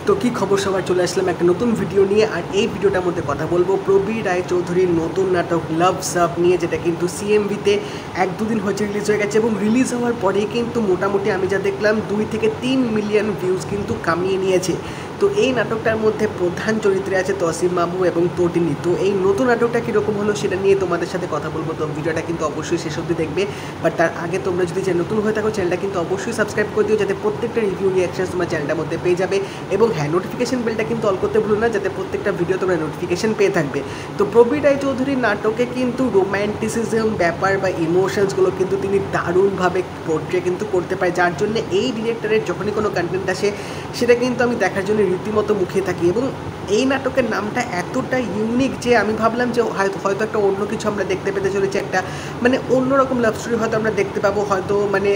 তো কি খবর সবার, চলে আসলাম একটা নতুন ভিডিও নিয়ে। আর এই ভিডিওটার মধ্যে কথা বলবো প্রবীর রায়চৌধুরীর নতুন নাটক লাভ সাব নিয়ে, যেটা কিন্তু সিএমভিতে 1-2 দিন হয়েছে রিলিজ হয়ে গেছে এবং রিলিজ হওয়ার পরেই কিন্তু মোটামুটি আমি যা দেখলাম 2 থেকে 3 মিলিয়ন ভিউজ কিন্তু কামিয়ে নিয়েছে। তো এই নাটকটার মধ্যে প্রধান চরিত্রে আছে তসিম মামু এবং তটিনী। তো এই নতুন নাটকটা কীরকম হলো সেটা নিয়ে তোমাদের সাথে কথা বলবো। তো ভিডিওটা কিন্তু অবশ্যই শেষ অবধি দেখবে। বাট তার আগে তোমরা যদি নতুন হয়ে থাকো চ্যানেলটা কিন্তু অবশ্যই সাবস্ক্রাইব করে দিও, যাতে প্রত্যেকটা রিভিউ রিয়াকশন তোমার চ্যানেলটার মধ্যে পেয়ে যাবে। এবং হ্যাঁ, নোটিফিকেশন বেলটা কিন্তু অল করতে ভুলো না, যাতে প্রত্যেকটা ভিডিও তোমরা নোটিফিকেশন পেয়ে থাকবে। তো প্রবীর রায়চৌধুরীর নাটকে কিন্তু রোম্যান্টিসিজম ব্যাপার বা ইমোশনসগুলো কিন্তু তিনি দারুণভাবে পোর্ট্রে কিন্তু করতে পারে, যার জন্য এই ডিরেক্টরের যখনই কোনো কন্টেন্ট আসে সেটা কিন্তু আমি দেখার জন্য রীতিমতো মুখিয়ে থাকি। এবং এই নাটকের নামটা এতটা ইউনিক যে আমি ভাবলাম যে হয়তো একটা অন্য কিছু আমরা দেখতে পেতে চলেছি, একটা মানে অন্যরকম লাভ স্টোরি হয়তো আমরা দেখতে পাবো, হয়তো মানে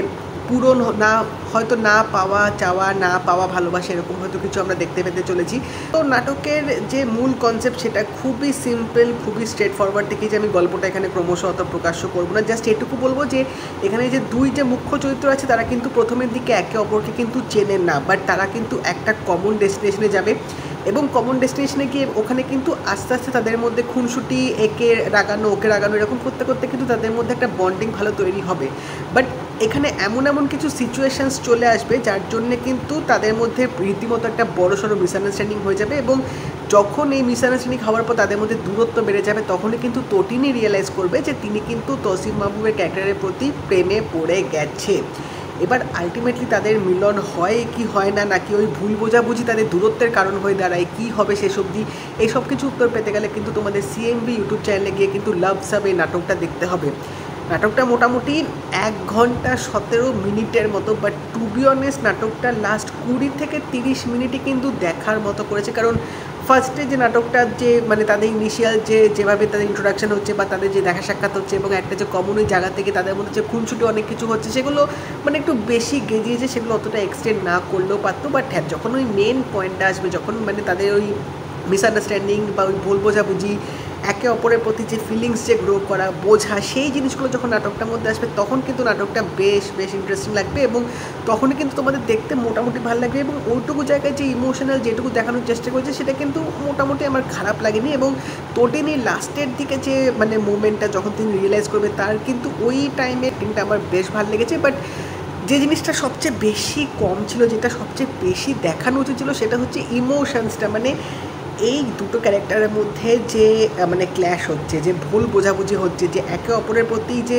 পূরণ না, হয়তো না পাওয়া চাওয়া, না পাওয়া ভালোবাসা, এরকম হয়তো কিছু আমরা দেখতে পেতে চলেছি। তো নাটকের যে মূল কনসেপ্ট সেটা খুবই সিম্পল, খুবই স্ট্রেট ফরওয়ার্ড থেকে, যে আমি গল্পটা এখানে ক্রমশ অত প্রকাশ্য করবো না। জাস্ট এটুকু বলবো যে এখানে যে যে মুখ্য চরিত্র আছে তারা কিন্তু প্রথমের দিকে একে অপরকে কিন্তু চেনেন না, বাট তারা কিন্তু একটা কমন ডেস্টিনেশনে যাবে এবং কমন ডেস্টিনেশনে গিয়ে ওখানে কিন্তু আস্তে আস্তে তাদের মধ্যে খুনসুটি, একে রাগানো ওকে রাগানো, এরকম করতে করতে কিন্তু তাদের মধ্যে একটা বন্ডিং ভালো তৈরি হবে। বাট এখানে এমন কিছু সিচুয়েশানস চলে আসবে যার জন্যে কিন্তু তাদের মধ্যে রীতিমতো একটা বড়সড় মিসআন্ডারস্ট্যান্ডিং হয়ে যাবে। এবং যখন এই মিসআন্ডারস্ট্যান্ডিং হওয়ার পর তাদের মধ্যে দূরত্ব বেড়ে যাবে, তখনই কিন্তু তটিনী রিয়েলাইজ করবে যে তিনি কিন্তু তসিম মাহবুবের ক্যারেক্টারের প্রতি প্রেমে পড়ে গেছে। এবার আলটিমেটলি তাদের মিলন হয় কি হয় না, নাকি ওই ভুল বোঝাবুঝি তাদের দূরত্বের কারণ হয়ে দাঁড়ায়, কী হবে শেষ অবধি, এই সব কিছু উত্তর পেতে গেলে কিন্তু তোমাদের সিএমভি ইউটিউব চ্যানেলে গিয়ে কিন্তু লাভ সাব এই নাটকটা দেখতে হবে। নাটকটা মোটামুটি 1 ঘন্টা 17 মিনিটের মতো, বাট টু বি অনেস্ট নাটকটা লাস্ট 20 থেকে 30 মিনিটই কিন্তু দেখার মতো করেছে। কারণ ফার্স্টে যে নাটকটা যে মানে তাদের ইনিশিয়াল যেভাবে তাদের ইন্ট্রোডাকশন হচ্ছে বা তাদের যে দেখা সাক্ষাৎ হচ্ছে এবং একটা যে কমন ওই জায়গা থেকে তাদের মধ্যে যে খুনসুটি অনেক কিছু হচ্ছে, সেগুলো মানে একটু বেশি গেজিয়েছে, সেগুলো অতটা এক্সটেন্ড না করলেও পারতো। বাট হ্যাঁ, যখন ওই মেন পয়েন্টটা আসবে, যখন মানে তাদের ওই মিসআন্ডারস্ট্যান্ডিং বা ওই ভুল বোঝাবুঝি, একে অপরের প্রতি যে ফিলিংস যে গ্রো করা, বোঝা, সেই জিনিসগুলো যখন নাটকটার মধ্যে আসবে তখন কিন্তু নাটকটা বেশ ইন্টারেস্টিং লাগবে এবং তখনই কিন্তু তোমাদের দেখতে মোটামুটি ভালো লাগবে। এবং ওইটুকু জায়গায় যে ইমোশনাল যেটুকু দেখানোর চেষ্টা করেছে সেটা কিন্তু মোটামুটি আমার খারাপ লাগেনি। এবং তটিনী লাস্টের দিকে যে মানে মুভমেন্টটা যখন তিনি রিয়েলাইজ করবে, তার কিন্তু ওই টাইমে কিন্তু আমার বেশ ভালো লেগেছে। বাট যে জিনিসটা সবচেয়ে বেশি কম ছিল, যেটা সবচেয়ে বেশি দেখানো উচিত ছিল, সেটা হচ্ছে ইমোশনসটা। মানে এই দুটো ক্যারেক্টারের মধ্যে যে মানে ক্ল্যাশ হচ্ছে, যে ভুল বোঝাবুঝি হচ্ছে, যে একে অপরের প্রতি যে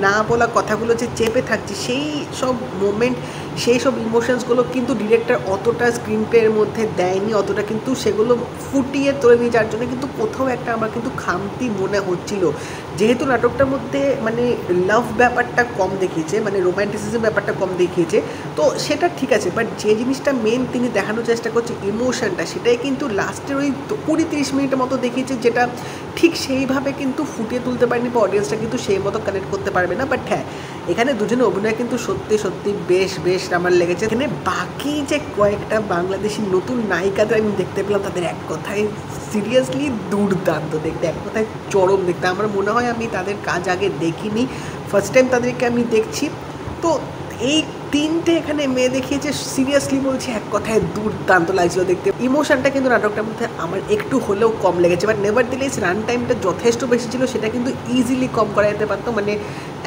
না বলা কথাগুলো যে চেপে থাকছে, সেই সব মোমেন্ট, সেই সব ইমোশনসগুলো কিন্তু ডিরেক্টর অতটা স্ক্রিন প্লের মধ্যে দেয়নি, অতটা কিন্তু সেগুলো ফুটিয়ে তোলেনি, যার জন্য কিন্তু কোথাও একটা আমার কিন্তু খামতি মনে হচ্ছিল। যেহেতু নাটকটার মধ্যে মানে লাভ ব্যাপারটা কম দেখিয়েছে, মানে রোম্যান্টিসিজম ব্যাপারটা কম দেখিয়েছে, তো সেটা ঠিক আছে। বাট যে জিনিসটা মেন তিনি দেখানোর চেষ্টা করছে ইমোশনটা, সেটাই কিন্তু লাস্টের ওই 20-30 মিনিটের মতো দেখিয়েছে, যেটা ঠিক সেইভাবে কিন্তু ফুটিয়ে তুলতে পারেনি বা অডিয়েন্সটা কিন্তু সেই মতো কানেক্ট করতে পারবে না। বাট হ্যাঁ, এখানে দুজনের অভিনয় কিন্তু সত্যি বেশ আমার লেগেছে। এখানে বাকি যে কয়েকটা বাংলাদেশি নতুন নায়িকাদের আমি দেখতে পেলাম, তাদের এক কথায় সিরিয়াসলি দুর্দান্ত দেখতে, এক কথায় চরম দেখতে। আমার মনে হয় আমি তাদের কাজ আগে দেখিনি, ফার্স্ট টাইম তাদেরকে আমি দেখছি। তো এই 3টে এখানে মেয়ে দেখিয়েছে, সিরিয়াসলি বলছি এক কথায় দুর্দান্ত লাগছিল দেখতে। ইমোশনটা কিন্তু নাটকটার মধ্যে আমার একটু হলেও কম লেগেছে, বাট নেভারদিলেস রান টাইমটা যথেষ্ট বেশি ছিল, সেটা কিন্তু ইজিলি কম করা যেতে পারতো। মানে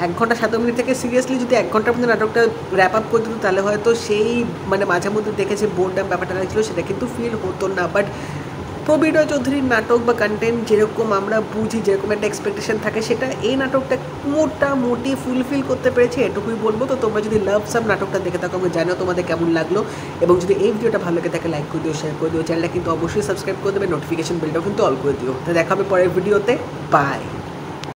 1 ঘন্টা 17 মিনিট থেকে সিরিয়াসলি যদি 1 ঘন্টার মধ্যে নাটকটা র্যাপ আপ করে দিত, তাহলে হয়তো সেই মানে মাঝে মধ্যে দেখেছে বোরডাম ব্যাপারটা লাগছিল, সেটা কিন্তু ফিল হতো না। বাট প্রবীর রায়চৌধুরীর নাটক বা কন্টেন্ট যেরকম আমরা বুঝি, যেরকম একটা এক্সপেকটেশন থাকে, সেটা এই নাটকটা মোটামুটি ফুলফিল করতে পেরেছে, এটুকুই বলবো। তো তোমরা যদি লাভ সাব নাটকটা দেখে থাকো, আমি জানো তোমাদের কেমন লাগলো। এবং যদি এই ভিডিওটা ভালো লাগে থাকে লাইক করে দিও, শেয়ার করে দিও, চ্যানেলটা কিন্তু অবশ্যই সাবস্ক্রাইব করে দেবে, নোটিফিকেশন বেলটাও কিন্তু অল করে দিও। তো দেখা হবে পরের ভিডিওতে, বাই।